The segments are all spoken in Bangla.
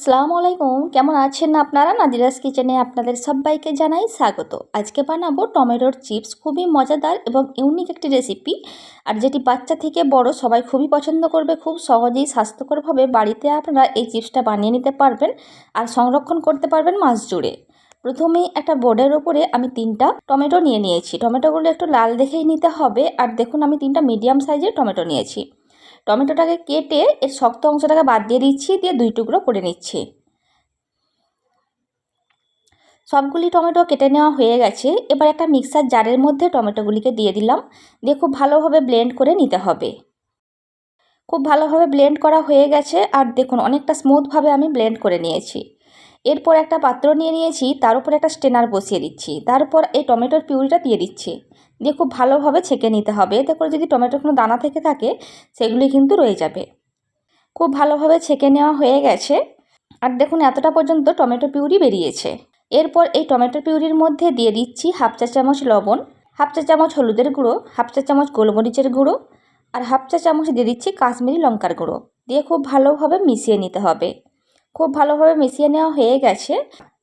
আসসালামু আলাইকুম, কেমন আছেন আপনারা? নাদিরাস কিচেনে আপনাদের সবাইকে জানাই স্বাগত। আজকে বানাবো টমেটোর চিপস। খুবই মজাদার এবং ইউনিক একটি রেসিপি, আর যেটি বাচ্চা থেকে বড় সবাই খুবই পছন্দ করবে। খুব সহজেই স্বাস্থ্যকরভাবে বাড়িতে আপনারা এই চিপসটা বানিয়ে নিতে পারবেন আর সংরক্ষণ করতে পারবেন মাস জুড়ে। প্রথমেই একটা বোর্ডের উপরে আমি 3টা টমেটো নিয়ে নিয়েছি। টমেটোগুলো একটু লাল দেখেই নিতে হবে। আর দেখুন, আমি 3টা মিডিয়াম সাইজের টমেটো নিয়েছি। টমেটোটাকে কেটে এর শক্ত অংশটাকে বাদ দিয়ে দিচ্ছি, দিয়ে 2 টুকরো করে নিচ্ছি। সবগুলি টমেটো কেটে নেওয়া হয়ে গেছে। এবার একটা মিক্সার জারের মধ্যে টমেটোগুলিকে দিয়ে দিলাম, দিয়ে খুব ভালোভাবে ব্লেন্ড করে নিতে হবে। খুব ভালোভাবে ব্লেন্ড করা হয়ে গেছে, আর দেখুন অনেকটা স্মুথভাবে আমি ব্লেন্ড করে নিয়েছি। এরপর একটা পাত্র নিয়ে নিয়েছি, তার উপর একটা স্ট্রেনার বসিয়ে দিচ্ছি, তারপর এই টমেটোর পিউরিটা দিয়ে দিচ্ছি, দিয়ে খুব ভালোভাবে ছেঁকে নিতে হবে। এতে করে যদি টমেটোর কোনো দানা থেকে থাকে সেগুলি কিন্তু রয়ে যাবে। খুব ভালোভাবে ছেঁকে নেওয়া হয়ে গেছে, আর দেখুন এতটা পর্যন্ত টমেটো পিউরি বেরিয়েছে। এরপর এই টমেটো পিউরির মধ্যে দিয়ে দিচ্ছি 1/2 চা চামচ লবণ, 1/2 চা চামচ হলুদের গুঁড়ো, 1/2 চা চামচ গোলমরিচের গুঁড়ো, আর 1/2 চা চামচ দিয়ে দিচ্ছি কাশ্মীরি লঙ্কার গুঁড়ো, দিয়ে খুব ভালোভাবে মিশিয়ে নিতে হবে। খুব ভালোভাবে মিশিয়ে নেওয়া হয়ে গেছে।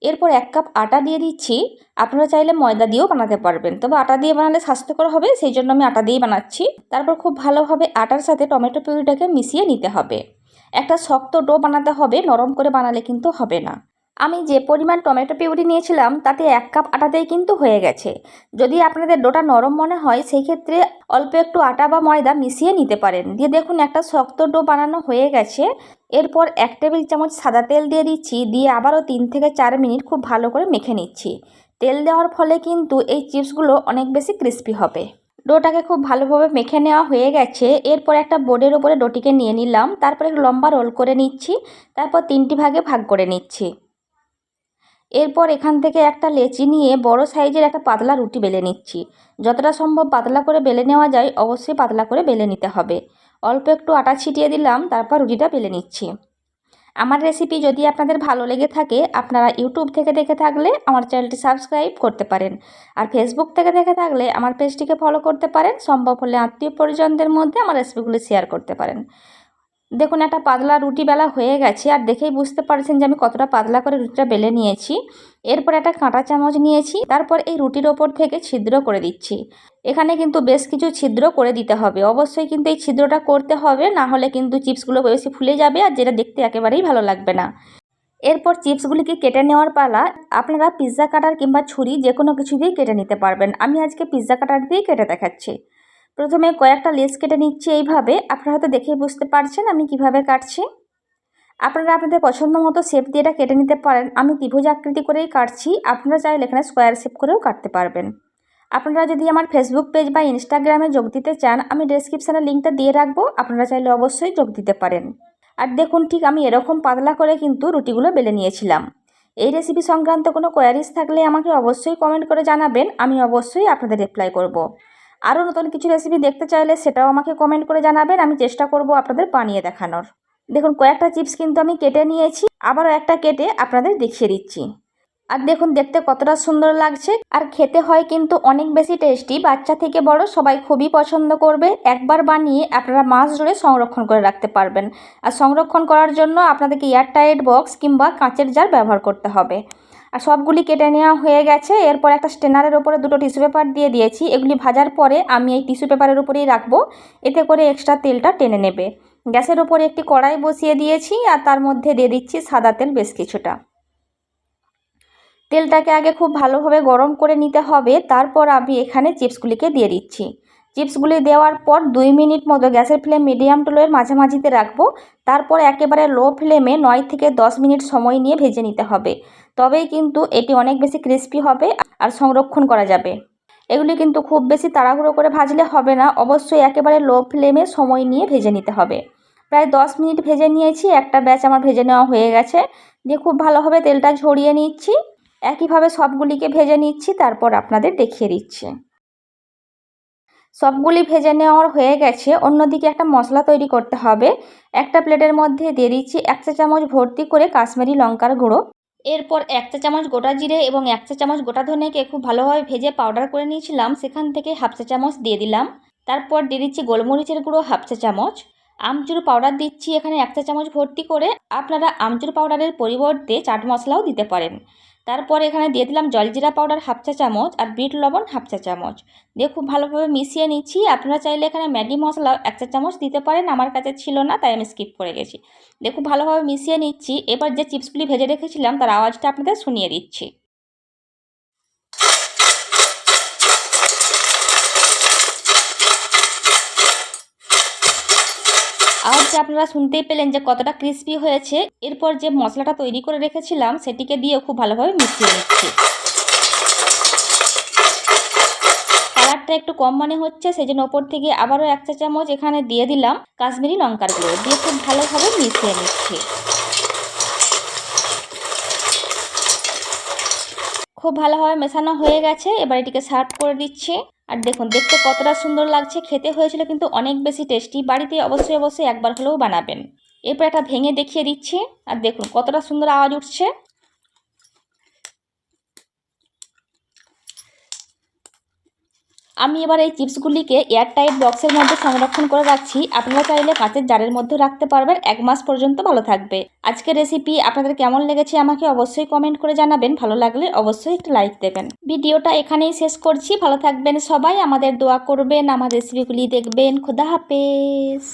এরপর 1 কাপ আটা দিয়ে দিচ্ছি। আপনারা চাইলে ময়দা দিয়েও বানাতে পারবেন, তবে আটা দিয়ে বানালে স্বাস্থ্যকর হবে, সেই জন্য আমি আটা দিয়েই বানাচ্ছি। তারপর খুব ভালোভাবে আটার সাথে টমেটো পিউরিটাকে মিশিয়ে নিতে হবে। একটা শক্ত ডো বানাতে হবে, নরম করে বানালে কিন্তু হবে না। আমি যে পরিমাণ টমেটো পিউরি নিয়েছিলাম তাতে 1 কাপ আটাতেই কিন্তু হয়ে গেছে। যদি আপনাদের ডোটা নরম মনে হয় সেই ক্ষেত্রে অল্প একটু আটা বা ময়দা মিশিয়ে নিতে পারেন। দিয়ে দেখুন একটা শক্ত ডো বানানো হয়ে গেছে। এরপর 1 টেবিল চামচ সাদা তেল দিয়ে দিচ্ছি, দিয়ে আবারও 3 থেকে 4 মিনিট খুব ভালো করে মেখে নিচ্ছি। তেল দেওয়ার ফলে কিন্তু এই চিপসগুলো অনেক বেশি ক্রিস্পি হবে। ডোটাকে খুব ভালোভাবে মেখে নেওয়া হয়ে গেছে। এরপর একটা বোর্ডের উপরে ডোটিকে নিয়ে নিলাম, তারপর একটু লম্বা রোল করে নিচ্ছি, তারপর 3টি ভাগে ভাগ করে নিচ্ছি। এরপর এখান থেকে একটা লেচি নিয়ে বড় সাইজের একটা পাতলা রুটি বেলে নিচ্ছি। যতটা সম্ভব পাতলা করে বেলে নেওয়া যায় অবশ্যই পাতলা করে বেলে নিতে হবে। অল্প একটু আটা ছিটিয়ে দিলাম, তারপর রুটিটা বেলে নিচ্ছি। আমার রেসিপি যদি আপনাদের ভালো লেগে থাকে, আপনারা ইউটিউব থেকে দেখে থাকলে আমার চ্যানেলটি সাবস্ক্রাইব করতে পারেন, আর ফেসবুক থেকে দেখে থাকলে আমার পেজটিকে ফলো করতে পারেন। সম্ভব হলে আত্মীয় পরিজনদের মধ্যে আমার রেসিপিগুলি শেয়ার করতে পারেন। দেখুন একটা পাতলা রুটি বেলা হয়ে গেছে, আর দেখেই বুঝতে পারছেন যে আমি কতটা পাতলা করে রুটিটা বেলে নিয়েছি। এরপর একটা কাঁটা চামচ নিয়েছি, তারপর এই রুটির ওপর থেকে ছিদ্র করে দিচ্ছি। এখানে কিন্তু বেশ কিছু ছিদ্র করে দিতে হবে, অবশ্যই কিন্তু এই ছিদ্রটা করতে হবে, না হলে কিন্তু চিপসগুলো বেশি ফুলে যাবে আর যেটা দেখতে একেবারেই ভালো লাগবে না। এরপর চিপসগুলিকে কেটে নেওয়ার পালা। আপনারা পিৎজা কাটার কিংবা ছুরি যে কোনো কিছু দিয়েই কেটে নিতে পারবেন। আমি আজকে পিৎজা কাটার দিয়েই কেটে দেখাচ্ছি। প্রথমে কয়েকটা লেস কেটে নিচ্ছি এইভাবে। আপনারা হয়তো দেখেই বুঝতে পারছেন আমি কিভাবে কাটছি। আপনারা আপনাদের পছন্দ মতো শেপ দিয়ে এটা কেটে নিতে পারেন। আমি ত্রিভুজ আকৃতি করেই কাটছি, আপনারা চাইলে এখানে স্কোয়ার শেপ করেও কাটতে পারবেন। আপনারা যদি আমার ফেসবুক পেজ বা ইনস্টাগ্রামে যোগ দিতে চান, আমি ডেসক্রিপশানে লিঙ্কটা দিয়ে রাখবো, আপনারা চাইলে অবশ্যই যোগ দিতে পারেন। আর দেখুন ঠিক আমি এরকম পাতলা করে কিন্তু রুটিগুলো বেলে নিয়েছিলাম। এই রেসিপি সংক্রান্ত কোনো কোয়ারিজ থাকলে আমাকে অবশ্যই কমেন্ট করে জানাবেন, আমি অবশ্যই আপনাদের রিপ্লাই করব। আরও নতুন কিছু রেসিপি দেখতে চাইলে সেটাও আমাকে কমেন্ট করে জানাবেন, আমি চেষ্টা করব আপনাদের বানিয়ে দেখানোর। দেখুন কয়েকটা চিপস কিন্তু আমি কেটে নিয়েছি, আবারও একটা কেটে আপনাদের দেখিয়ে দিচ্ছি। আর দেখুন দেখতে কতটা সুন্দর লাগছে, আর খেতে হয় কিন্তু অনেক বেশি টেস্টি। বাচ্চা থেকে বড় সবাই খুবই পছন্দ করবে। একবার বানিয়ে আপনারা মাস জুড়ে সংরক্ষণ করে রাখতে পারবেন। আর সংরক্ষণ করার জন্য আপনাদেরকে এয়ারটাইট বক্স কিংবা কাঁচের জার ব্যবহার করতে হবে। আর সবগুলি কেটে নেওয়া হয়ে গেছে। এরপর একটা স্ট্যানারের উপরে 2টো টিস্যু পেপার দিয়ে দিয়েছি। এগুলি ভাজার পরে আমি এই টিস্যু পেপারের উপরেই রাখবো, এতে করে এক্সট্রা তেলটা টেনে নেবে। গ্যাসের উপরে একটি কড়াই বসিয়ে দিয়েছি, আর তার মধ্যে দিয়ে দিচ্ছি সাদা তেল বেশ কিছুটা। তেলটাকে আগে খুব ভালোভাবে গরম করে নিতে হবে, তারপর আমি এখানে চিপসগুলিকে দিয়ে দিচ্ছি। চিপসগুলি দেওয়ার পর 2 মিনিট মতো গ্যাসের ফ্লেম মিডিয়াম টু লোয়ের মাঝামাঝিতে রাখবো। তারপর একেবারে লো ফ্লেমে 9 থেকে 10 মিনিট সময় নিয়ে ভেজে নিতে হবে, তবেই কিন্তু এটি অনেক বেশি ক্রিস্পি হবে আর সংরক্ষণ করা যাবে। এগুলি কিন্তু খুব বেশি তাড়াহুড়ো করে ভাজলে হবে না, অবশ্যই একেবারে লো ফ্লেমে সময় নিয়ে ভেজে নিতে হবে। প্রায় 10 মিনিট ভেজে নিয়েছি, একটা ব্যাচ আমার ভেজে নেওয়া হয়ে গেছে। দিয়ে খুব ভালোভাবে তেলটা ঝরিয়ে নিচ্ছি, একইভাবে সবগুলিকে ভেজে নিচ্ছি, তারপর আপনাদের দেখিয়ে দিচ্ছি। সবগুলি ভেজে নেওয়ার হয়ে গেছে। অন্যদিকে একটা মশলা তৈরি করতে হবে। একটা প্লেটের মধ্যে দিয়ে দিচ্ছি 1 চা চামচ ভর্তি করে কাশ্মীরি লঙ্কার গুঁড়ো। এরপর 1 চা চামচ গোটা জিরে এবং 1 চা চামচ গোটা ধনেকে খুব ভালোভাবে ভেজে পাউডার করে নিয়েছিলাম, সেখান থেকে 1/2 চা চামচ দিয়ে দিলাম। তারপর দিয়ে দিচ্ছি গোলমরিচের গুঁড়ো 1/2 চা চামচ, আমচুর পাউডার দিচ্ছি এখানে 1 চা চামচ ভর্তি করে। আপনারা আমচুর পাউডারের পরিবর্তে চাট মশলাও দিতে পারেন। তারপর এখানে দিয়ে দিলাম জলজিরা পাউডার 1/2 চা চামচ আর বিট লবণ 1/2 চা চামচ দিয়ে খুব ভালোভাবে মিশিয়ে নিচ্ছি। আপনারা চাইলে এখানে ম্যাগি মশলা 1 চা চামচ দিতে পারেন, আমার কাছে ছিল না তাই আমি স্কিপ করে গেছি। দিয়ে খুব ভালোভাবে মিশিয়ে নিচ্ছি। এবার যে চিপসগুলি ভেজে রেখেছিলাম তার আওয়াজটা আপনাদের শুনিয়ে দিচ্ছি। আওয়াজটা আপনারা শুনতেই পেলেন যে কতটা ক্রিস্পি হয়েছে। এরপর যে মশলাটা তৈরি করে রেখেছিলাম সেটিকে দিয়ে খুব ভালোভাবে মিশিয়ে নিচ্ছি। কালারটা একটু কম মনে হচ্ছে, সেই জন্য ওপর থেকে আবারও 1 চা চামচ এখানে দিয়ে দিলাম কাশ্মীরি লঙ্কার গুঁড়ো দিয়ে খুব ভালোভাবে মিশিয়ে নিচ্ছি। খুব ভালোভাবে মেশানো হয়ে গেছে, এবার এটিকে সার্ভ করে দিচ্ছি। আর দেখুন দেখতে কতটা সুন্দর লাগছে, খেতে হয়েছিল কিন্তু অনেক বেশি টেস্টি। বাড়িতে অবশ্যই একবার হলেও বানাবেন। এরপর এটা ভেঙে দেখিয়ে দিচ্ছি, আর দেখুন কতটা সুন্দর আওয়াজ উঠছে। আমি এবার এই চিপসগুলিকে এয়ারটাইট বক্সের মধ্যে সংরক্ষণ করে রাখছি। আপনারা চাইলে কাঁচের জারের মধ্যেও রাখতে পারবেন, 1 মাস পর্যন্ত ভালো থাকবে। আজকের রেসিপি আপনাদের কেমন লেগেছে আমাকে অবশ্যই কমেন্ট করে জানাবেন। ভালো লাগলে অবশ্যই একটা লাইক দেবেন। ভিডিওটা এখানেই শেষ করছি। ভালো থাকবেন সবাই, আমাদের দোয়া করবেন, আমার রেসিপিগুলি দেখবেন। খোদা হাফেজ।